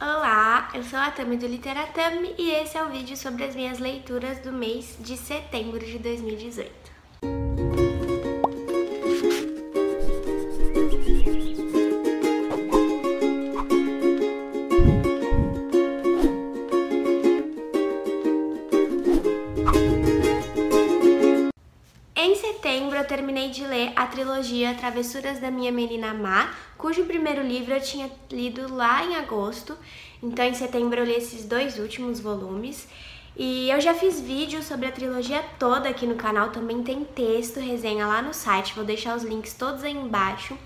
Olá, eu sou a Tami do Literatami e esse é o vídeo sobre as minhas leituras do mês de setembro de 2018. Em setembro eu terminei de ler a trilogia Travessuras da Minha Menina Má, cujo primeiro livro eu tinha lido lá em agosto, então em setembro eu li esses dois últimos volumes. E eu já fiz vídeo sobre a trilogia toda aqui no canal, também tem texto, resenha lá no site, vou deixar os links todos aí embaixo.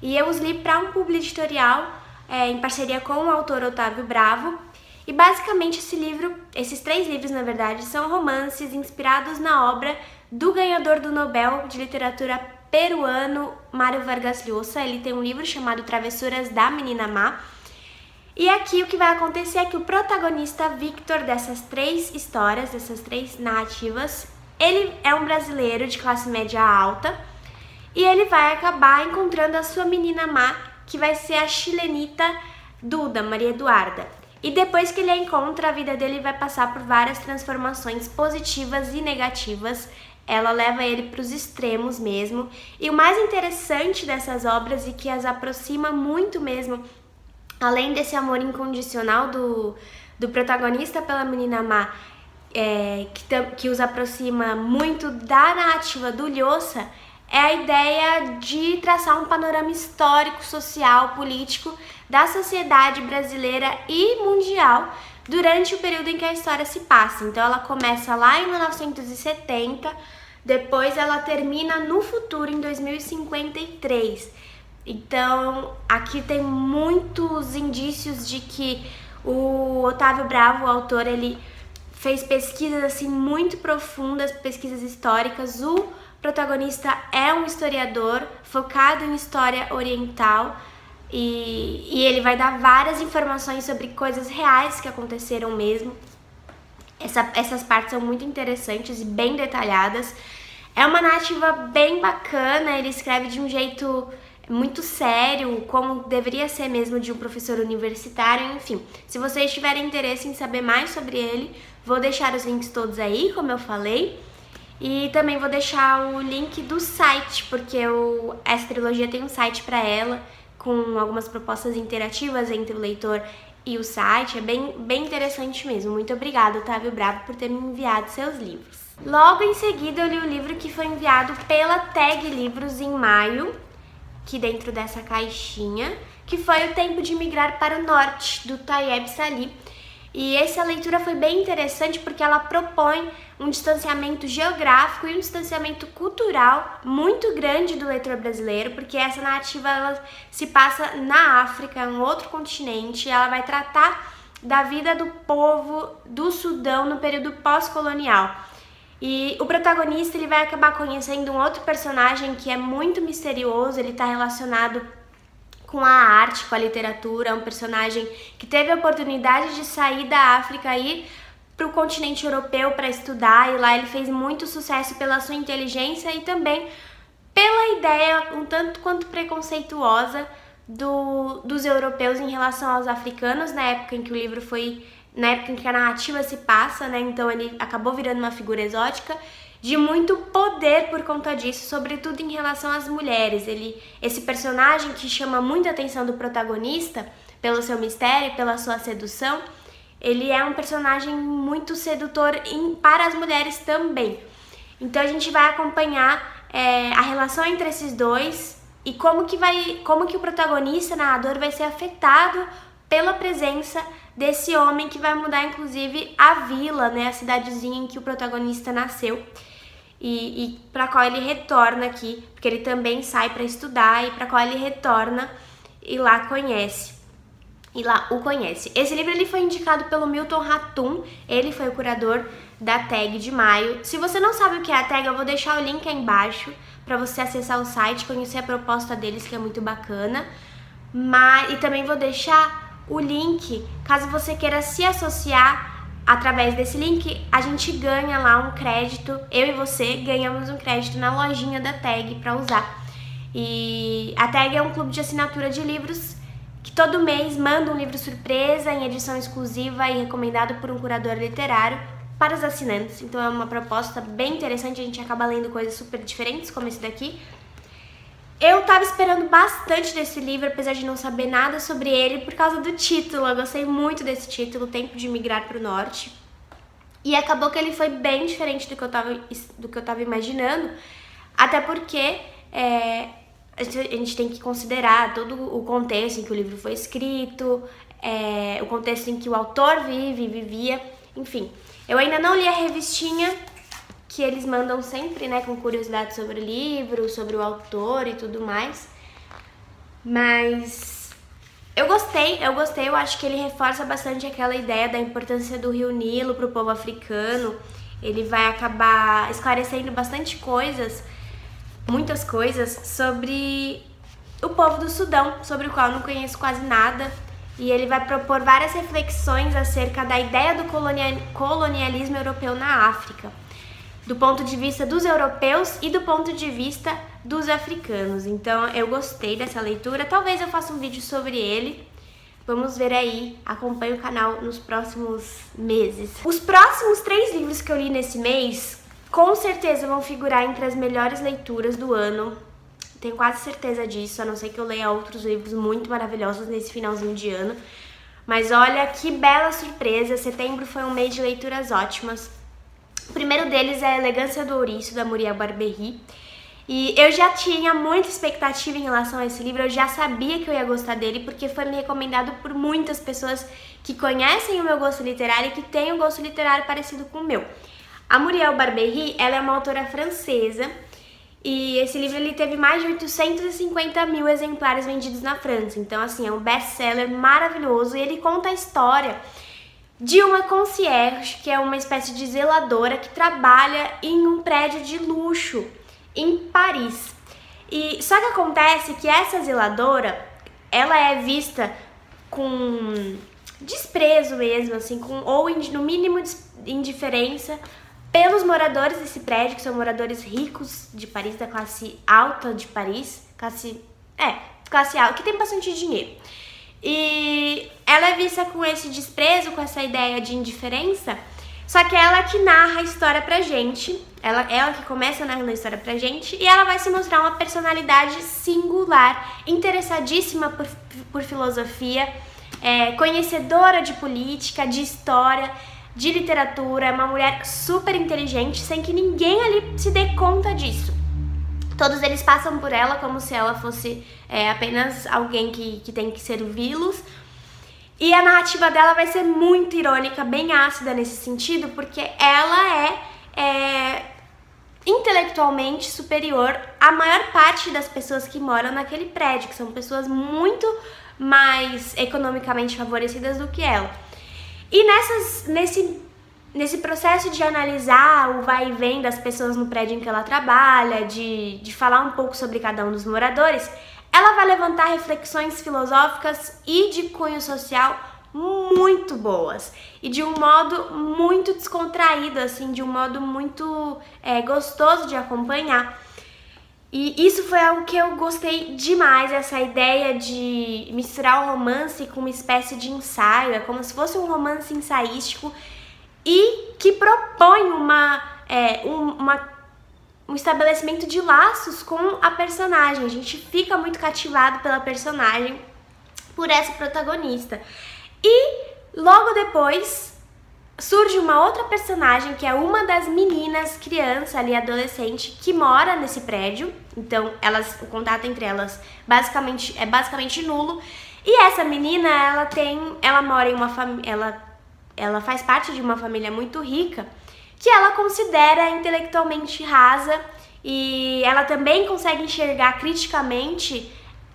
E eu os li para um publi editorial em parceria com o autor Otávio Bravo. E basicamente esses três livros na verdade, são romances inspirados na obra do ganhador do Nobel de Literatura peruano Mário Vargas Llosa. Ele tem um livro chamado Travessuras da Menina Má. E aqui o que vai acontecer é que o protagonista Victor dessas três histórias, dessas três narrativas, ele é um brasileiro de classe média alta e ele vai acabar encontrando a sua menina má, que vai ser a chilenita Duda, Maria Eduarda. E depois que ele a encontra, a vida dele vai passar por várias transformações positivas e negativas. Ela leva ele para os extremos mesmo. E o mais interessante dessas obras e que as aproxima muito mesmo, além desse amor incondicional do protagonista pela menina má, que os aproxima muito da narrativa do Llosa, é a ideia de traçar um panorama histórico, social, político da sociedade brasileira e mundial durante o período em que a história se passa. Então ela começa lá em 1970, depois ela termina no futuro, em 2053. Então aqui tem muitos indícios de que o Otávio Bravo, o autor, ele fez pesquisas assim muito profundas, pesquisas históricas. O protagonista é um historiador focado em história oriental e ele vai dar várias informações sobre coisas reais que aconteceram mesmo. Essas partes são muito interessantes e bem detalhadas. É uma narrativa bem bacana, ele escreve de um jeito muito sério, como deveria ser mesmo de um professor universitário, enfim. Se vocês tiverem interesse em saber mais sobre ele, vou deixar os links todos aí, como eu falei. E também vou deixar o link do site, porque essa trilogia tem um site para ela, com algumas propostas interativas entre o leitor e o site. É bem interessante mesmo. Muito obrigada, Otávio Bravo, por ter me enviado seus livros. Logo em seguida eu li o livro que foi enviado pela Tag Livros em maio, aqui dentro dessa caixinha, que foi O Tempo de Migrar para o Norte, do Tayeb Salih. E essa leitura foi bem interessante porque ela propõe um distanciamento geográfico e um distanciamento cultural muito grande do leitor brasileiro, porque essa narrativa ela se passa na África, um outro continente. Ela vai tratar da vida do povo do Sudão no período pós-colonial. E o protagonista ele vai acabar conhecendo um outro personagem que é muito misterioso. Ele está relacionado com a arte, com a literatura, é um personagem que teve a oportunidade de sair da África e ir para o continente europeu para estudar, e lá ele fez muito sucesso pela sua inteligência e também pela ideia um tanto quanto preconceituosa dos europeus em relação aos africanos, na época em que o livro foi, na época em que a narrativa se passa, né? Então ele acabou virando uma figura exótica, de muito poder por conta disso, sobretudo em relação às mulheres. Esse personagem que chama muita atenção do protagonista, pelo seu mistério, pela sua sedução, ele é um personagem muito sedutor para as mulheres também. Então a gente vai acompanhar a relação entre esses dois e como que o protagonista, narrador, vai ser afetado pela presença desse homem que vai mudar inclusive a vila, né, a cidadezinha em que o protagonista nasceu. E para qual ele retorna aqui, porque ele também sai para estudar, e para qual ele retorna e lá o conhece. Esse livro ele foi indicado pelo Milton Ratum, ele foi o curador da Tag de maio. Se você não sabe o que é a Tag, eu vou deixar o link aí embaixo para você acessar o site, conhecer a proposta deles, que é muito bacana. E também vou deixar o link, caso você queira se associar. Através desse link, a gente ganha lá um crédito, eu e você ganhamos um crédito na lojinha da Tag para usar. E a Tag é um clube de assinatura de livros que todo mês manda um livro surpresa em edição exclusiva e recomendado por um curador literário para os assinantes. Então é uma proposta bem interessante, a gente acaba lendo coisas super diferentes como esse daqui. Eu tava esperando bastante desse livro, apesar de não saber nada sobre ele, por causa do título. Eu gostei muito desse título, Tempo de Migrar para o Norte. E acabou que ele foi bem diferente do que eu tava imaginando, até porque a gente tem que considerar todo o contexto em que o livro foi escrito, o contexto em que o autor vivia, enfim. Eu ainda não li a revistinha que eles mandam sempre, né, com curiosidades sobre o livro, sobre o autor e tudo mais. Mas eu gostei, eu acho que ele reforça bastante aquela ideia da importância do Rio Nilo para o povo africano. Ele vai acabar esclarecendo bastante coisas, muitas coisas, sobre o povo do Sudão, sobre o qual eu não conheço quase nada. E ele vai propor várias reflexões acerca da ideia do colonialismo europeu na África, do ponto de vista dos europeus e do ponto de vista dos africanos. Então eu gostei dessa leitura, talvez eu faça um vídeo sobre ele, vamos ver aí, acompanhe o canal nos próximos meses. Os próximos 3 livros que eu li nesse mês, com certeza vão figurar entre as melhores leituras do ano, tenho quase certeza disso, a não ser que eu leia outros livros muito maravilhosos nesse finalzinho de ano. Mas olha que bela surpresa, setembro foi um mês de leituras ótimas. O primeiro deles é A Elegância do Ouriço, da Muriel Barbery. E eu já tinha muita expectativa em relação a esse livro, eu já sabia que eu ia gostar dele, porque foi me recomendado por muitas pessoas que conhecem o meu gosto literário e que têm um gosto literário parecido com o meu. A Muriel Barbery, ela é uma autora francesa, e esse livro ele teve mais de 850 mil exemplares vendidos na França. Então, assim, é um best-seller maravilhoso, e ele conta a história de uma concierge, que é uma espécie de zeladora que trabalha em um prédio de luxo em Paris. E só que acontece que essa zeladora, ela é vista com desprezo mesmo, assim, ou no mínimo indiferença pelos moradores desse prédio, que são moradores ricos de Paris, da classe alta de Paris, classe alta, que tem bastante dinheiro. E ela é vista com esse desprezo, com essa ideia de indiferença, só que ela que narra a história pra gente, ela que começa narrando a história pra gente, e ela vai se mostrar uma personalidade singular, interessadíssima por filosofia, conhecedora de política, de história, de literatura, é uma mulher super inteligente, sem que ninguém ali se dê conta disso. Todos eles passam por ela como se ela fosse apenas alguém que tem que servi-los. E a narrativa dela vai ser muito irônica, bem ácida nesse sentido, porque ela é intelectualmente superior à maior parte das pessoas que moram naquele prédio, que são pessoas muito mais economicamente favorecidas do que ela. E nesse processo de analisar o vai e vem das pessoas no prédio em que ela trabalha, de falar um pouco sobre cada um dos moradores, ela vai levantar reflexões filosóficas e de cunho social muito boas. E de um modo muito descontraído, assim, de um modo muito gostoso de acompanhar. E isso foi algo que eu gostei demais, essa ideia de misturar o romance com uma espécie de ensaio, é como se fosse um romance ensaístico, e que propõe um estabelecimento de laços com a personagem. A gente fica muito cativado pela personagem, por essa protagonista. E logo depois surge uma outra personagem, que é uma das meninas, criança ali, adolescente, que mora nesse prédio. Então o contato entre elas é basicamente nulo. E essa menina, ela mora em uma família, ela faz parte de uma família muito rica, que ela considera intelectualmente rasa, e ela também consegue enxergar criticamente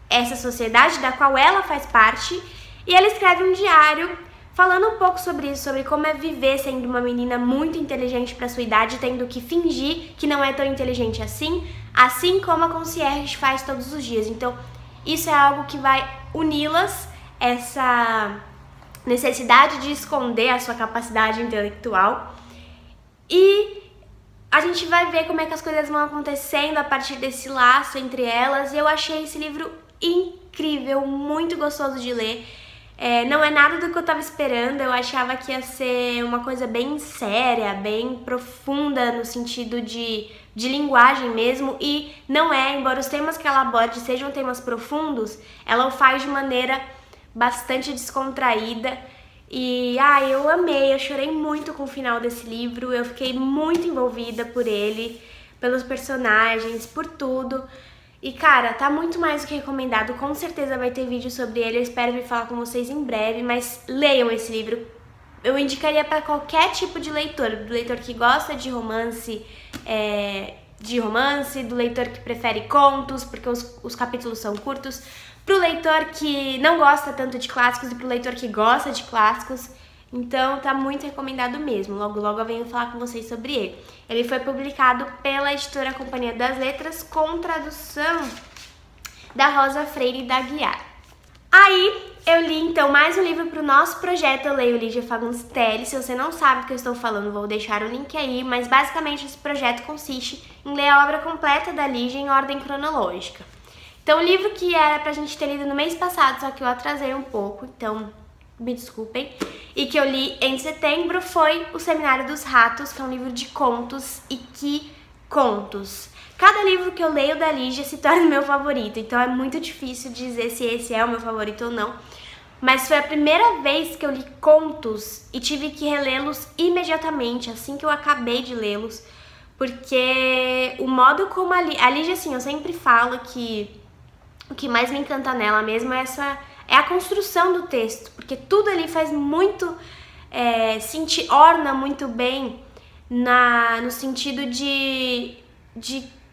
essa sociedade da qual ela faz parte, e ela escreve um diário falando um pouco sobre isso, sobre como é viver sendo uma menina muito inteligente para sua idade, tendo que fingir que não é tão inteligente assim como a concierge faz todos os dias. Então, isso é algo que vai uni-las, essa necessidade de esconder a sua capacidade intelectual. E a gente vai ver como é que as coisas vão acontecendo a partir desse laço entre elas. E eu achei esse livro incrível. incrível, muito gostoso de ler. Não é nada do que eu tava esperando, eu achava que ia ser uma coisa bem séria, bem profunda no sentido de linguagem mesmo, e não é, embora os temas que ela aborde sejam temas profundos, ela o faz de maneira bastante descontraída. E eu amei, eu chorei muito com o final desse livro, eu fiquei muito envolvida por ele, pelos personagens, por tudo. E cara, tá muito mais do que recomendado, com certeza vai ter vídeo sobre ele, eu espero vir falar com vocês em breve, mas leiam esse livro. Eu indicaria para qualquer tipo de leitor, do leitor que gosta de romance, do leitor que prefere contos, porque os capítulos são curtos, pro leitor que não gosta tanto de clássicos e pro leitor que gosta de clássicos. Então tá muito recomendado mesmo, logo logo eu venho falar com vocês sobre ele. Ele foi publicado pela editora Companhia das Letras com tradução da Rosa Freire da Aguiar. Aí eu li então mais um livro para o nosso projeto Eu Leio Lígia Fagundes Telles. Se você não sabe do que eu estou falando, vou deixar o link aí, mas basicamente esse projeto consiste em ler a obra completa da Lígia em ordem cronológica. Então o livro que era pra gente ter lido no mês passado, só que eu atrasei um pouco, então me desculpem, e que eu li em setembro foi O Seminário dos Ratos, que é um livro de contos, e que contos! Cada livro que eu leio da Lígia se torna meu favorito, então é muito difícil dizer se esse é o meu favorito ou não, mas foi a primeira vez que eu li contos e tive que relê-los imediatamente, assim que eu acabei de lê-los, porque o modo como a Lígia, assim, eu sempre falo que o que mais me encanta nela mesmo é a construção do texto, porque tudo ali faz muito, orna muito bem no sentido de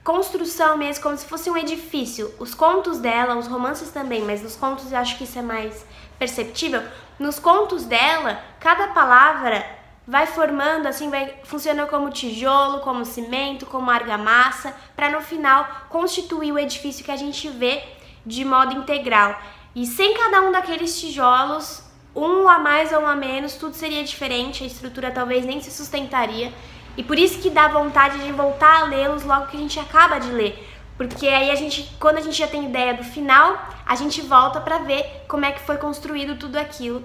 construção mesmo, como se fosse um edifício. Os contos dela, os romances também, mas nos contos eu acho que isso é mais perceptível. Nos contos dela, cada palavra vai formando, assim, funciona como tijolo, como cimento, como argamassa, para no final constituir o edifício que a gente vê de modo integral. E sem cada um daqueles tijolos, um a mais ou um a menos, tudo seria diferente, a estrutura talvez nem se sustentaria. E por isso que dá vontade de voltar a lê-los logo que a gente acaba de ler. Porque aí quando a gente já tem ideia do final, a gente volta pra ver como é que foi construído tudo aquilo.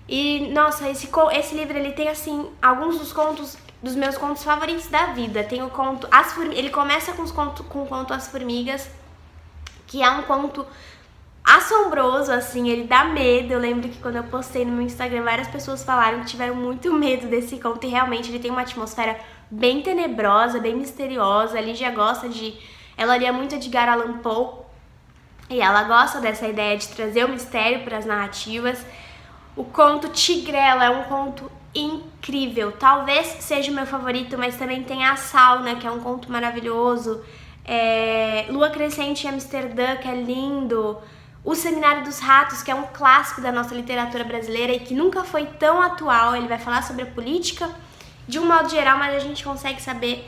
E, nossa, esse livro, ele tem, assim, alguns dos meus contos favoritos da vida. Tem o conto ele começa com o conto As Formigas, que é um conto assombroso, assim, ele dá medo. Eu lembro que quando eu postei no meu Instagram, várias pessoas falaram que tiveram muito medo desse conto, e realmente ele tem uma atmosfera bem tenebrosa, bem misteriosa. A Lígia ela lia muito Edgar Allan Poe, e ela gosta dessa ideia de trazer o mistério para as narrativas. O conto Tigrela é um conto incrível, talvez seja o meu favorito, mas também tem A Sauna, que é um conto maravilhoso. Lua Crescente em Amsterdã, que é lindo. O Seminário dos Ratos, que é um clássico da nossa literatura brasileira e que nunca foi tão atual. Ele vai falar sobre a política de um modo geral, mas a gente consegue saber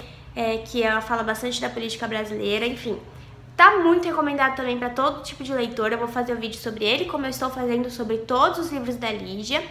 que ela fala bastante da política brasileira, enfim. Tá muito recomendado também para todo tipo de leitor. Eu vou fazer um vídeo sobre ele, como eu estou fazendo sobre todos os livros da Lígia.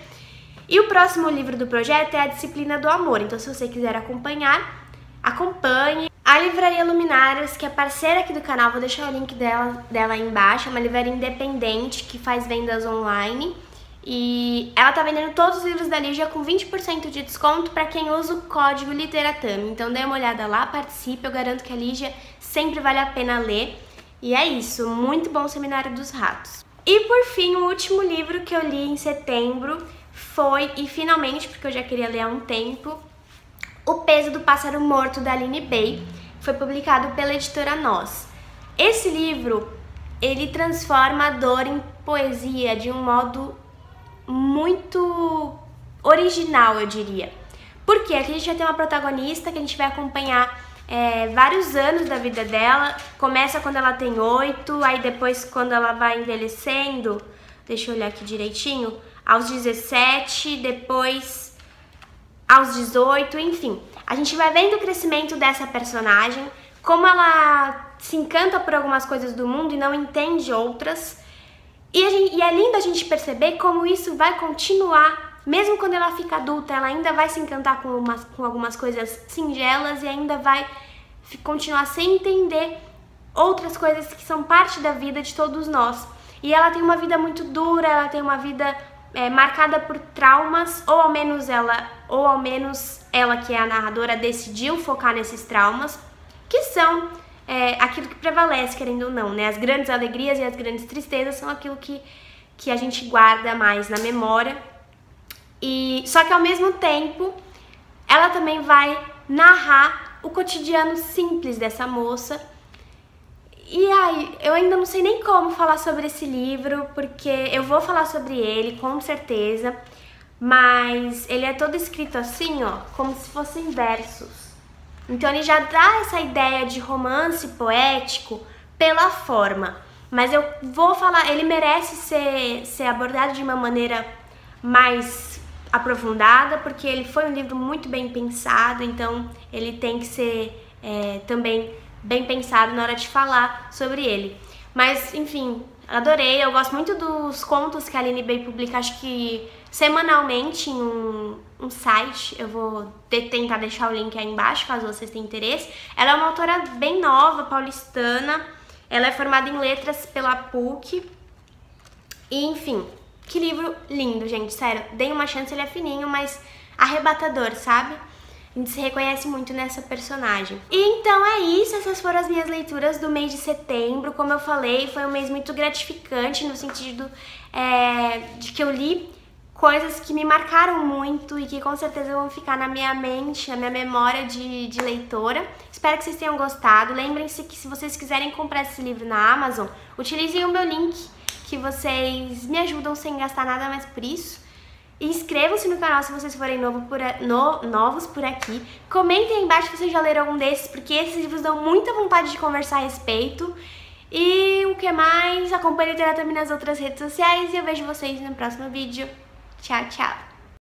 E o próximo livro do projeto é A Disciplina do Amor, então se você quiser acompanhar, acompanhe. A Livraria Luminárias, que é parceira aqui do canal, vou deixar o link dela aí embaixo, é uma livraria independente que faz vendas online. E ela tá vendendo todos os livros da Lígia com 20% de desconto para quem usa o código Literatame. Então dê uma olhada lá, participe, eu garanto que a Lígia sempre vale a pena ler. E é isso, muito bom o Seminário dos Ratos. E por fim, o último livro que eu li em setembro foi, e finalmente, porque eu já queria ler há um tempo, O Peso do Pássaro Morto, da Aline Bay. Foi publicado pela editora Nós. Esse livro, ele transforma a dor em poesia de um modo muito original, eu diria. Porque aqui a gente vai ter uma protagonista que a gente vai acompanhar vários anos da vida dela. Começa quando ela tem 8, aí depois quando ela vai envelhecendo, deixa eu olhar aqui direitinho, aos 17, depois aos 18, enfim. A gente vai vendo o crescimento dessa personagem, como ela se encanta por algumas coisas do mundo e não entende outras. E é lindo a gente perceber como isso vai continuar, mesmo quando ela fica adulta, ela ainda vai se encantar com algumas coisas singelas e ainda vai continuar sem entender outras coisas que são parte da vida de todos nós. e ela tem uma vida muito dura, ela tem uma vida marcada por traumas, ou ao menos ela que é a narradora decidiu focar nesses traumas, que são aquilo que prevalece, querendo ou não, né? As grandes alegrias e as grandes tristezas são aquilo que a gente guarda mais na memória. E só que ao mesmo tempo, ela também vai narrar o cotidiano simples dessa moça. E aí, eu ainda não sei nem como falar sobre esse livro, porque eu vou falar sobre ele, com certeza, mas ele é todo escrito assim, ó, como se fossem versos. Então ele já dá essa ideia de romance poético pela forma, mas eu vou falar, ele merece ser abordado de uma maneira mais aprofundada, porque ele foi um livro muito bem pensado, então ele tem que ser também bem pensado na hora de falar sobre ele. Mas, enfim, adorei. Eu gosto muito dos contos que a Aline Bay publica, acho que semanalmente em um site. Eu vou tentar deixar o link aí embaixo, caso vocês tenham interesse. Ela é uma autora bem nova, paulistana. Ela é formada em letras pela PUC. E, enfim, que livro lindo, gente. Sério, deem uma chance, ele é fininho, mas arrebatador, sabe? A gente se reconhece muito nessa personagem. E então é isso, essas foram as minhas leituras do mês de setembro. Como eu falei, foi um mês muito gratificante no sentido de que eu li coisas que me marcaram muito e que com certeza vão ficar na minha mente, na minha memória de leitora. Espero que vocês tenham gostado. Lembrem-se que se vocês quiserem comprar esse livro na Amazon, utilizem o meu link, que vocês me ajudam sem gastar nada mais por isso. Inscrevam-se no canal se vocês forem novos por aqui. Comentem aí embaixo se vocês já leram algum desses, porque esses livros dão muita vontade de conversar a respeito. E o que mais? Acompanhe o Literatura nas outras redes sociais e eu vejo vocês no próximo vídeo. Tchau, tchau!